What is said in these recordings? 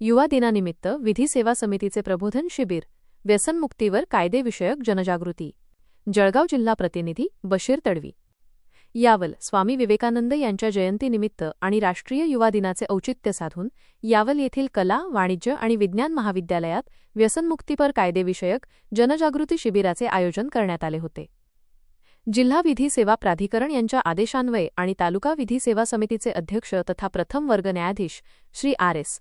युवा दिनानिमित्त विधी सेवा समितीचे प्रबोधन शिबिर, व्यसनमुक्तीवर कायदेविषयक जनजागृती. जळगाव जिल्हा प्रतिनिधी बशीर तडवी. यावल स्वामी विवेकानंद यांच्या जयंतीनिमित्त आणि राष्ट्रीय युवा दिनाचे औचित्य साधून यावल येथील कला, वाणिज्य आणि विज्ञान महाविद्यालयात व्यसनमुक्तीपर कायदेविषयक जनजागृती शिबिराचे आयोजन करण्यात आले होते. जिल्हा विधी सेवा प्राधिकरण यांच्या आदेशान्वये आणि तालुका विधी सेवा समितीचे अध्यक्ष तथा प्रथम वर्ग न्यायाधीश श्री आर.एस.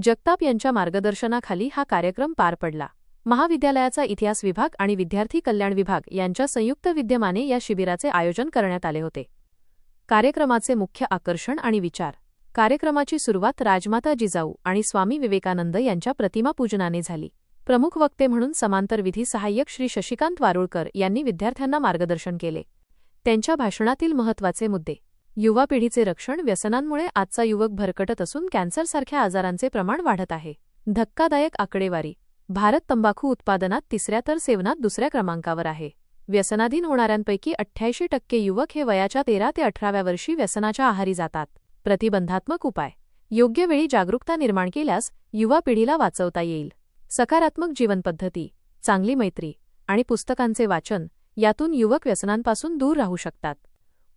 जगताप यांच्या मार्गदर्शनाखाली हा कार्यक्रम पार पडला. महाविद्यालयाचा इतिहास विभाग आणि विद्यार्थी कल्याण विभाग यांच्या संयुक्त विद्यमाने या शिबिराचे आयोजन करण्यात आले होते. कार्यक्रमाचे मुख्य आकर्षण आणि विचार. कार्यक्रमाची सुरुवात राजमाता जिजाऊ आणि स्वामी विवेकानंद यांच्या प्रतिमा पूजनाने झाली. प्रमुख वक्ते म्हणून समांतर विधी सहाय्यक श्री शशिकांत वारुळकर यांनी विद्यार्थ्यांना मार्गदर्शन केले. त्यांच्या भाषणातील महत्त्वाचे मुद्दे. युवा पिढीचे रक्षण. व्यसनांमुळे आजचा युवक भरकटत असून कॅन्सरसारख्या आजारांचे प्रमाण वाढत आहे. धक्कादायक आकडेवारी. भारत तंबाखू उत्पादनात तिसऱ्या तर सेवनात दुसऱ्या क्रमांकावर आहे. व्यसनाधीन होणाऱ्यांपैकी 88% युवक हे वयाच्या 13 ते 18व्या वर्षी व्यसनाच्या आहारी जातात. प्रतिबंधात्मक उपाय. योग्य वेळी जागरूकता निर्माण केल्यास युवा पिढीला वाचवता येईल. सकारात्मक जीवनपद्धती, चांगली मैत्री आणि पुस्तकांचे वाचन यातून युवक व्यसनांपासून दूर राहू शकतात.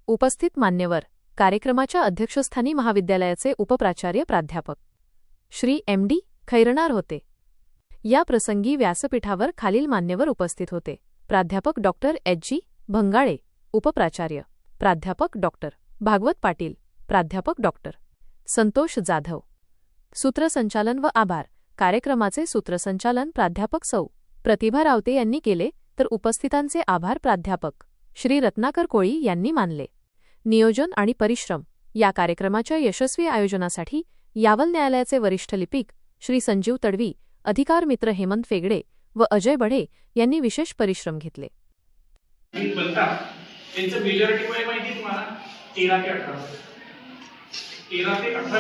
उपस्थित मान्यवर. कार्यक्रमाच्या अध्यक्षस्थानी महाविद्यालयाचे उपप्राचार्य प्राध्यापक श्री एम.डी. खैरनार होते. या प्रसंगी व्यासपीठावर खालील मान्यवर उपस्थित होते. प्राध्यापक डॉक्टर एच.जी. भंगाळे, उपप्राचार्य प्राध्यापक डॉक्टर भागवत पाटील, प्राध्यापक डॉक्टर संतोष जाधव. सूत्रसंचालन व आभार. कार्यक्रमाचे सूत्रसंचालन प्राध्यापक सौ. प्रतिभा रावते यांनी केले तर उपस्थितांचे आभार प्राध्यापक श्री रत्नाकर कोळी यांनी मानले. नियोजन आणि परिश्रम. या कार्यक्रमाच्या यशस्वी आयोजनासाठी यावल न्यायालयाचे वरिष्ठ लिपिक श्री संजीव तडवी, अधिकार मित्र हेमंत फेगडे व अजय बढे यांनी विशेष परिश्रम घेतले. त्यांचं मेजॉरिटी वय माहिती तुम्हाला 13 ते 18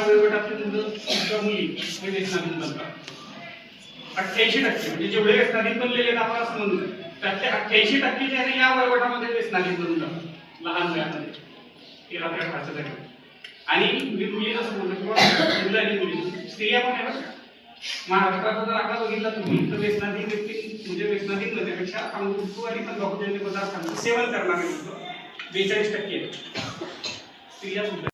वयोगटातील मुली हे व्यसनाधीन बनतात. 88% म्हणजे जेवढे व्यसनाधीन बनलेले आपण असं म्हणू त्यातले 88% जे आहे या वयोगटामध्ये व्यसनाधीन बनून जातात. लहान वयामध्ये 13 ते 18 च्या. आणि मुली असं म्हणतो किंवा मुलं आणि मुली स्त्रिया पण आहे. महाराष्ट्राचा जर आकडा बघितला तुम्ही तर व्यसनाधीन व्यक्ती म्हणजे व्यसनाधीन नसण्यापेक्षा तंबाखू आणि तंबाखूजन्य पदार्थांचं सेवन करणारे लोक 42% स्त्रिया.